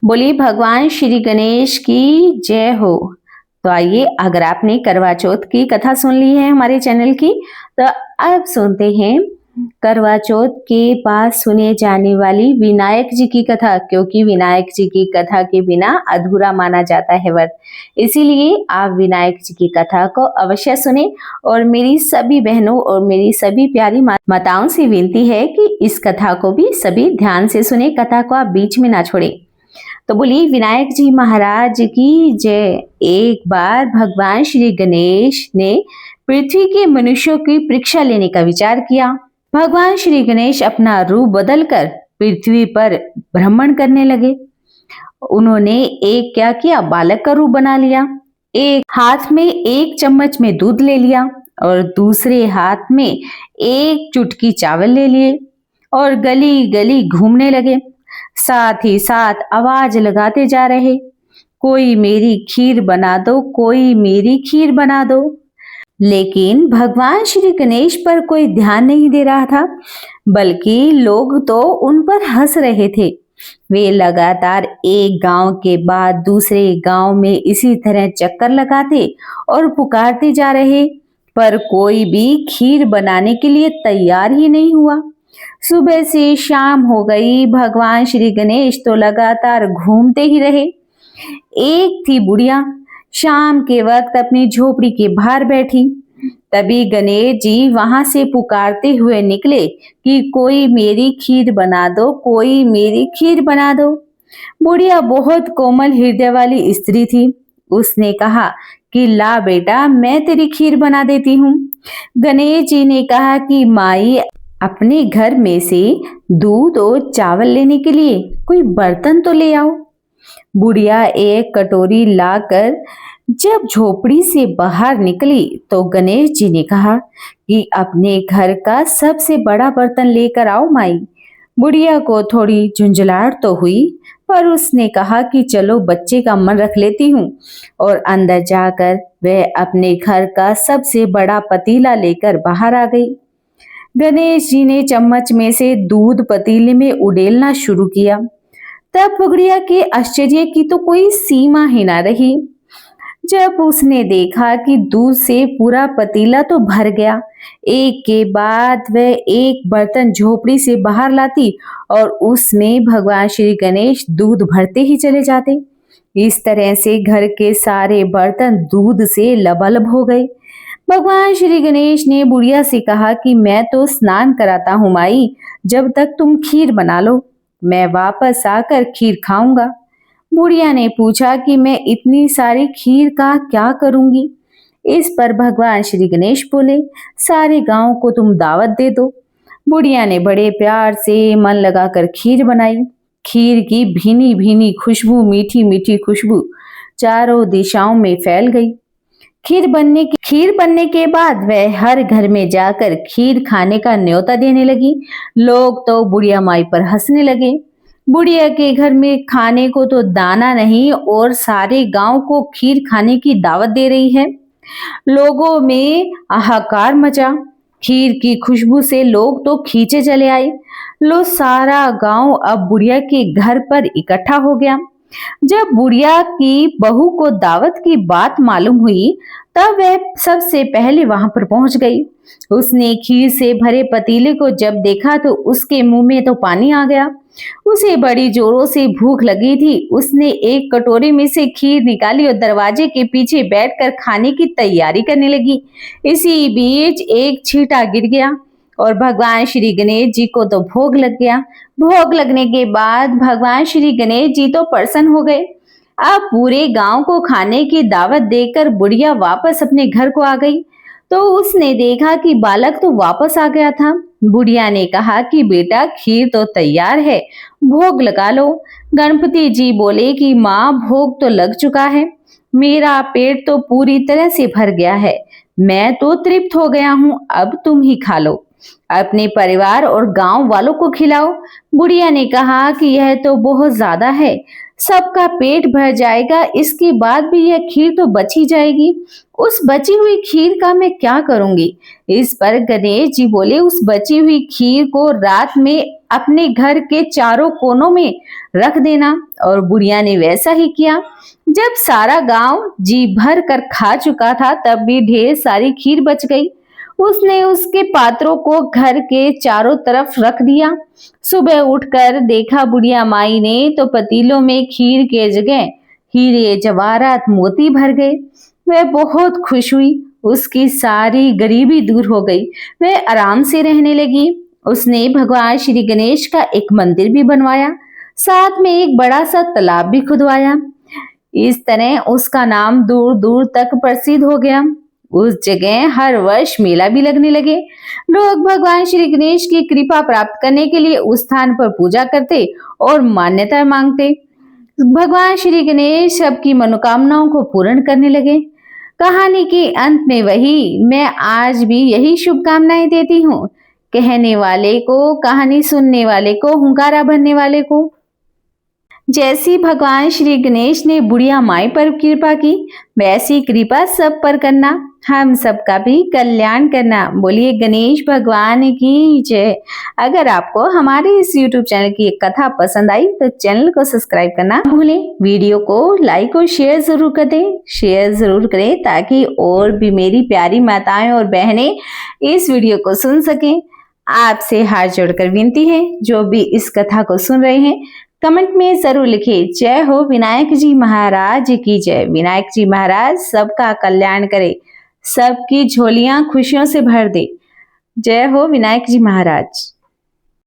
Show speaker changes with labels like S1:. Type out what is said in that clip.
S1: बोलिए भगवान श्री गणेश की जय हो। तो आइए, अगर आपने करवा चौथ की कथा सुन ली है हमारे चैनल की, तो अब सुनते हैं करवा चौथ के बाद सुने जाने वाली विनायक जी की कथा, क्योंकि विनायक जी की कथा के बिना अधूरा माना जाता है व्रत। इसीलिए आप विनायक जी की कथा को अवश्य सुने। और मेरी सभी बहनों और मेरी सभी प्यारी माताओं से विनती है कि इस कथा को भी सभी ध्यान से सुने, कथा को आप बीच में ना छोड़े। तो बोलिए विनायक जी महाराज की जय। एक बार भगवान श्री गणेश ने पृथ्वी के मनुष्यों की परीक्षा लेने का विचार किया। भगवान श्री गणेश अपना रूप बदलकर पृथ्वी पर भ्रमण करने लगे। उन्होंने एक क्या किया, बालक का रूप बना लिया। एक हाथ में एक चम्मच में दूध ले लिया और दूसरे हाथ में एक चुटकी चावल ले लिए और गली गली घूमने लगे। साथ ही साथ आवाज लगाते जा रहे, कोई मेरी खीर बना दो, कोई मेरी खीर बना दो। लेकिन भगवान श्री गणेश पर कोई ध्यान नहीं दे रहा था, बल्कि लोग तो उन पर हंस रहे थे। वे लगातार एक गांव के बाद दूसरे गांव में इसी तरह चक्कर लगाते और पुकारते जा रहे, पर कोई भी खीर बनाने के लिए तैयार ही नहीं हुआ। सुबह से शाम हो गई, भगवान श्री गणेश तो लगातार घूमते ही रहे। एक थी बुढ़िया, शाम के वक्त अपनी झोपड़ी के बाहर बैठी। तभी गणेश जी वहां से पुकारते हुए निकले कि कोई मेरी खीर बना दो, कोई मेरी खीर बना दो। बुढ़िया बहुत कोमल हृदय वाली स्त्री थी। उसने कहा कि ला बेटा, मैं तेरी खीर बना देती हूँ। गणेश जी ने कहा कि माई, अपने घर में से दूध और चावल लेने के लिए कोई बर्तन तो ले आओ। बुढ़िया एक कटोरी लाकर जब झोपड़ी से बाहर निकली तो गणेश जी ने कहा कि अपने घर का सबसे बड़ा बर्तन लेकर आओ माई। बुढ़िया को थोड़ी झुंझलाहट तो हुई, पर उसने कहा कि चलो बच्चे का मन रख लेती हूँ, और अंदर जाकर वह अपने घर का सबसे बड़ा पतीला लेकर बाहर आ गई। गणेश जी ने चम्मच में से दूध पतीले में उड़ेलना शुरू किया। तब बुढ़िया के आश्चर्य की तो कोई सीमा ही ना रही जब उसने देखा कि दूध से पूरा पतीला तो भर गया। एक के बाद वह एक बर्तन झोपड़ी से बाहर लाती और उसमें भगवान श्री गणेश दूध भरते ही चले जाते। इस तरह से घर के सारे बर्तन दूध से लबालब हो गए। भगवान श्री गणेश ने बुढ़िया से कहा कि मैं तो स्नान कराता हूँ माई, जब तक तुम खीर बना लो, मैं वापस आकर खीर खाऊंगा। बुढ़िया ने पूछा कि मैं इतनी सारी खीर का क्या करूंगी। इस पर भगवान श्री गणेश बोले, सारे गांव को तुम दावत दे दो। बुढ़िया ने बड़े प्यार से मन लगाकर खीर बनाई। खीर की भीनी भीनी खुशबू, मीठी मीठी खुशबू चारों दिशाओं में फैल गई। खीर बनने के बाद वह हर घर में जाकर खीर खाने का न्योता देने लगी। लोग तो बुढ़िया माई पर हंसने लगे। बुढ़िया के घर में खाने को तो दाना नहीं और सारे गांव को खीर खाने की दावत दे रही है। लोगों में हाहाकार मचा। खीर की खुशबू से लोग तो खींचे चले आए। लो सारा गांव अब बुढ़िया के घर पर इकट्ठा हो गया। जब बुढ़िया की बहू को दावत की बात मालूम हुई, तब वह सबसे पहले वहां पर पहुंच गई। उसने खीर से भरे पतीले को जब देखा तो उसके मुंह में तो पानी आ गया। उसे बड़ी जोरों से भूख लगी थी। उसने एक कटोरी में से खीर निकाली और दरवाजे के पीछे बैठकर खाने की तैयारी करने लगी। इसी बीच एक छींटा गिर गया और भगवान श्री गणेश जी को तो भोग लग गया। भोग लगने के बाद भगवान श्री गणेश जी तो प्रसन्न हो गए। अब पूरे गांव को खाने की दावत देकर बुढ़िया वापस अपने घर को आ गई तो उसने देखा कि बालक तो वापस आ गया था। बुढ़िया ने कहा कि बेटा, खीर तो तैयार है, भोग लगा लो। गणपति जी बोले कि माँ, भोग तो लग चुका है, मेरा पेट तो पूरी तरह से भर गया है, मैं तो तृप्त हो गया हूँ, अब तुम ही खा लो, अपने परिवार और गांव वालों को खिलाओ। बुढ़िया ने कहा कि यह तो बहुत ज्यादा है, सबका पेट भर जाएगा, इसके बाद भी यह खीर तो बची जाएगी। उस बची हुई खीर का मैं क्या करूंगी। इस पर गणेश जी बोले, उस बची हुई खीर को रात में अपने घर के चारों कोनों में रख देना। और बुढ़िया ने वैसा ही किया। जब सारा गांव जी भर कर खा चुका था तब भी ढेर सारी खीर बच गई। उसने उसके पात्रों को घर के चारों तरफ रख दिया। सुबह उठकर देखा बुढ़िया माई ने तो पतीलों में खीर के जगह हीरे जवाहरात मोती भर गए। वह बहुत खुश हुई। उसकी सारी गरीबी दूर हो गई। वह आराम से रहने लगी। उसने भगवान श्री गणेश का एक मंदिर भी बनवाया, साथ में एक बड़ा सा तालाब भी खुदवाया। इस तरह उसका नाम दूर दूर तक प्रसिद्ध हो गया। उस जगह हर वर्ष मेला भी लगने लगे। लोग भगवान श्री गणेश की कृपा प्राप्त करने के लिए उस स्थान पर पूजा करते और मान्यता मांगते। भगवान श्री गणेश सबकी मनोकामनाओं को पूर्ण करने लगे। कहानी के अंत में वही मैं आज भी यही शुभकामनाएं देती हूँ। कहने वाले को, कहानी सुनने वाले को, हुंकारा भरने वाले को। जैसी भगवान श्री गणेश ने बुढ़िया माई पर कृपा की, वैसी कृपा सब पर करना, हम सबका भी कल्याण करना। बोलिए गणेश भगवान की जय। अगर आपको हमारे इस YouTube चैनल की एक कथा पसंद आई तो चैनल को सब्सक्राइब करना भूलें। वीडियो को लाइक और शेयर जरूर कर दें। शेयर जरूर करें ताकि और भी मेरी प्यारी माताएं और बहनें इस वीडियो को सुन सकें। आपसे हाथ जोड़कर विनती है, जो भी इस कथा को सुन रहे हैं कमेंट में जरूर लिखिए जय हो विनायक जी महाराज की जय। विनायक जी महाराज सबका कल्याण करे, सबकी झोलियां खुशियों से भर दे। जय हो विनायक जी महाराज।